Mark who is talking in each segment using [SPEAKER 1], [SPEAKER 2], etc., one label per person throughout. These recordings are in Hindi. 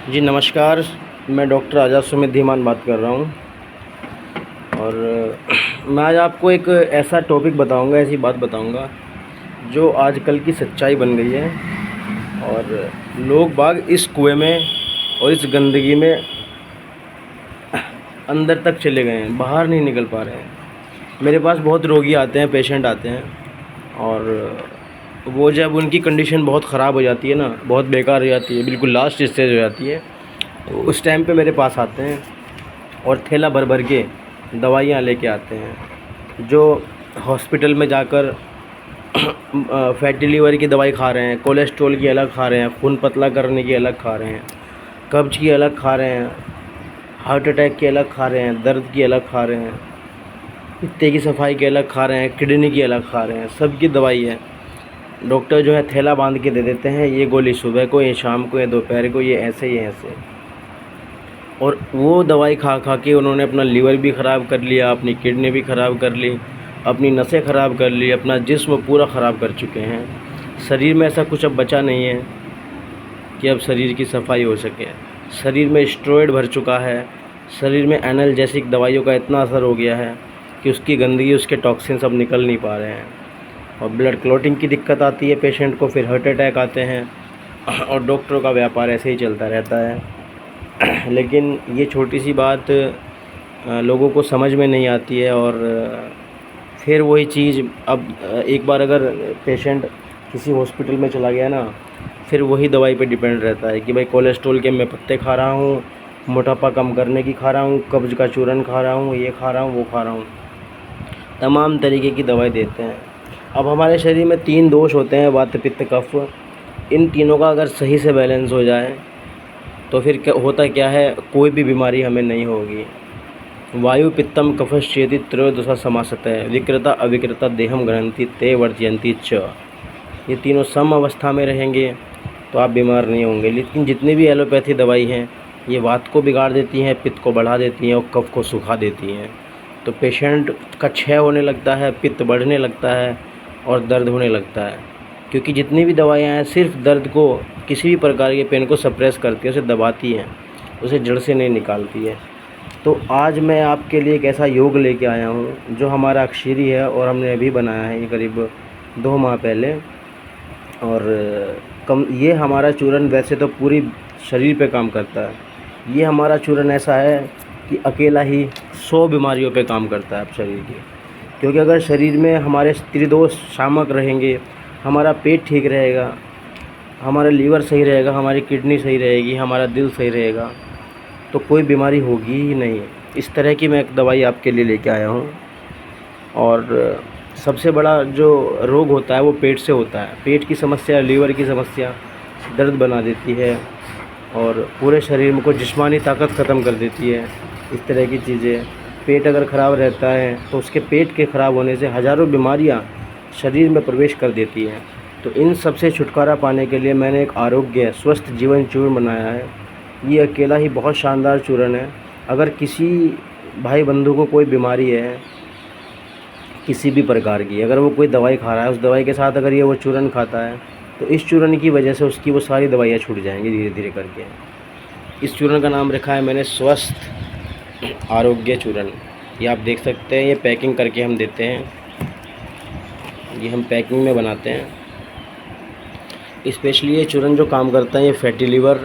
[SPEAKER 1] जी नमस्कार, मैं डॉक्टर आज़ाद सुमित धीमान बात कर रहा हूँ। और मैं आज आपको एक ऐसा टॉपिक बताऊँगा, ऐसी बात बताऊँगा जो आजकल की सच्चाई बन गई है। और लोग बाग इस कुएं में और इस गंदगी में अंदर तक चले गए हैं, बाहर नहीं निकल पा रहे हैं। मेरे पास बहुत रोगी आते हैं, पेशेंट आते हैं, और वो जब उनकी कंडीशन बहुत ख़राब हो जाती है ना, बहुत बेकार हो जाती है, बिल्कुल लास्ट स्टेज हो जाती है, तो उस टाइम पे मेरे पास आते हैं और थैला भर भर के दवाइयाँ लेके आते हैं। जो हॉस्पिटल में जाकर फैटी लीवर की दवाई खा रहे हैं, कोलेस्ट्रॉल की अलग खा रहे हैं, खून पतला करने की अलग खा रहे हैं, कब्ज़ की अलग खा रहे हैं, हार्ट अटैक की अलग खा रहे हैं, दर्द की अलग खा रहे हैं, पित्ते की सफाई की अलग खा रहे हैं, किडनी की अलग खा रहे हैं। सबकी दवाई है। डॉक्टर जो है थैला बांध के दे देते हैं, ये गोली सुबह को, ये शाम को, ये दोपहर को, ये ऐसे। और वो दवाई खा खा के उन्होंने अपना लीवर भी ख़राब कर लिया, अपनी किडनी भी ख़राब कर ली, अपनी नसें ख़राब कर ली, अपना जिस्म पूरा ख़राब कर चुके हैं। शरीर में ऐसा कुछ अब बचा नहीं है कि अब शरीर की सफाई हो सके। शरीर में स्टेरॉइड भर चुका है, शरीर में एनाल्जेसिक दवाइयों का इतना असर हो गया है कि उसकी गंदगी, उसके टॉक्सिन्स अब निकल नहीं पा रहे हैं, और ब्लड क्लॉटिंग की दिक्कत आती है पेशेंट को, फिर हार्ट अटैक आते हैं, और डॉक्टरों का व्यापार ऐसे ही चलता रहता है। लेकिन ये छोटी सी बात लोगों को समझ में नहीं आती है। और फिर वही चीज़, अब एक बार अगर पेशेंट किसी हॉस्पिटल में चला गया ना, फिर वही दवाई पे डिपेंड रहता है कि भाई कोलेस्ट्रॉल के मैं पत्ते खा रहा हूँ, मोटापा कम करने की खा रहा हूँ, कब्ज़ का चूरन खा रहा हूँ, ये खा रहा हूँ, वो खा रहा हूँ, तमाम तरीके की दवाई देते हैं। अब हमारे शरीर में 3 दोष होते हैं, वात पित्त कफ। इन तीनों का अगर सही से बैलेंस हो जाए तो फिर क्या होता क्या है, कोई भी बीमारी हमें नहीं होगी। वायु पित्तम कफश्चेति त्रयोदशा समासतः विकृता अविकृता देहम ग्रंथि ते वर्जयंती च। ये तीनों सम अवस्था में रहेंगे तो आप बीमार नहीं होंगे। लेकिन जितनी भी एलोपैथी दवाई हैं, ये वात को बिगाड़ देती हैं, पित्त को बढ़ा देती हैं, और कफ को सुखा देती हैं। तो पेशेंट का क्षय होने लगता है, पित्त बढ़ने लगता है, और दर्द होने लगता है। क्योंकि जितनी भी दवाइयाँ हैं सिर्फ दर्द को, किसी भी प्रकार के पेन को सप्रेस करती है, उसे दबाती हैं, उसे जड़ से नहीं निकालती है। तो आज मैं आपके लिए एक ऐसा योग लेके आया हूँ जो हमारा अक्षरी है, और हमने अभी बनाया है ये करीब 2 माह पहले। और ये हमारा चूरन वैसे तो पूरी शरीर पे काम करता है। ये हमारा चूरन ऐसा है कि अकेला ही 100 बीमारियों पे काम करता है आप शरीर की। क्योंकि अगर शरीर में हमारे त्रिदोष शामक रहेंगे, हमारा पेट ठीक रहेगा, हमारा लीवर सही रहेगा, हमारी किडनी सही रहेगी, हमारा दिल सही रहेगा, तो कोई बीमारी होगी ही नहीं। इस तरह की मैं एक दवाई आपके लिए लेके आया हूँ। और सबसे बड़ा जो रोग होता है वो पेट से होता है। पेट की समस्या, लीवर की समस्या दर्द बना देती है, और पूरे शरीर में को जिस्मानी ताकत ख़त्म कर देती है। इस तरह की चीज़ें, पेट अगर ख़राब रहता है तो उसके पेट के ख़राब होने से हज़ारों बीमारियां शरीर में प्रवेश कर देती हैं। तो इन सब से छुटकारा पाने के लिए मैंने एक आरोग्य स्वस्थ जीवन चूर्ण बनाया है। ये अकेला ही बहुत शानदार चूर्ण है। अगर किसी भाई बंधु को कोई बीमारी है किसी भी प्रकार की, अगर वो कोई दवाई खा रहा है, उस दवाई के साथ अगर ये वो चूर्ण खाता है, तो इस चूर्ण की वजह से उसकी वो सारी दवाइयाँ छूट जाएंगी धीरे धीरे करके। इस चूर्ण का नाम रखा है मैंने स्वस्थ आरोग्य चूर्ण। ये आप देख सकते हैं, ये पैकिंग करके हम देते हैं, ये हम पैकिंग में बनाते हैं। स्पेशली ये चूर्ण जो काम करता है, ये फैटी लीवर,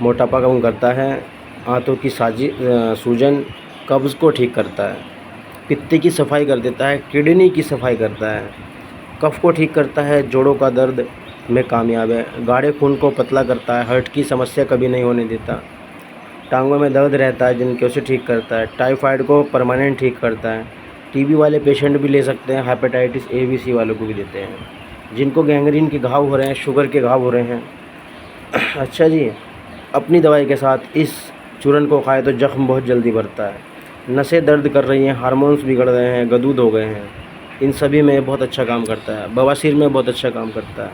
[SPEAKER 1] मोटापा कम करता है, आंतों की सूजन, कब्ज़ को ठीक करता है, पित्ते की सफाई कर देता है, किडनी की सफाई करता है, कफ को ठीक करता है, जोड़ों का दर्द में कामयाब है, गाढ़े खून को पतला करता है, हार्ट की समस्या कभी नहीं होने देता, टांगों में दर्द रहता है जिनके, उसे ठीक करता है, टाइफाइड को परमानेंट ठीक करता है। टीबी वाले पेशेंट भी ले सकते हैं, हेपेटाइटिस ए बी सी वालों को भी देते हैं, जिनको गैंग्रीन के घाव हो रहे हैं, शुगर के घाव हो रहे हैं। अच्छा जी, अपनी दवाई के साथ इस चूर्ण को खाए तो जख्म बहुत जल्दी भरता है। नसें दर्द कर रही हैं, हार्मोन्स बिगड़ रहे हैं, गदूद हो गए हैं, इन सभी में बहुत अच्छा काम करता है। बवासीर में बहुत अच्छा काम करता है।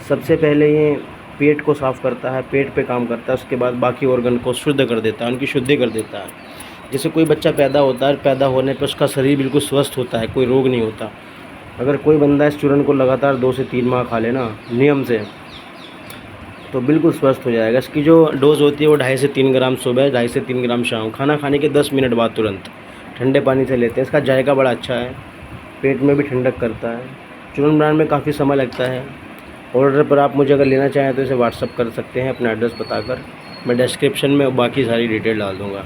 [SPEAKER 1] सबसे पहले ये पेट को साफ़ करता है, पेट पे काम करता है, उसके बाद बाकी ऑर्गन को शुद्ध कर देता है, उनकी शुद्धि कर देता है। जैसे कोई बच्चा पैदा होता है, पैदा होने पर उसका शरीर बिल्कुल स्वस्थ होता है, कोई रोग नहीं होता। अगर कोई बंदा इस चूर्ण को लगातार 2 से 3 माह खा लेना नियम से, तो बिल्कुल स्वस्थ हो जाएगा। इसकी जो डोज़ होती है वो 2.5 से 3 ग्राम सुबह, 2.5 से 3 ग्राम शाम, खाना खाने के 10 मिनट बाद तुरंत ठंडे पानी से लेते हैं। इसका जायका बड़ा अच्छा है, पेट में भी ठंडक करता है। च्युवनप्राश में काफ़ी समय लगता है। ऑर्डर पर आप मुझे अगर लेना चाहें तो इसे व्हाट्सअप कर सकते हैं अपना एड्रेस बताकर। मैं डिस्क्रिप्शन में बाकी सारी डिटेल डाल दूँगा।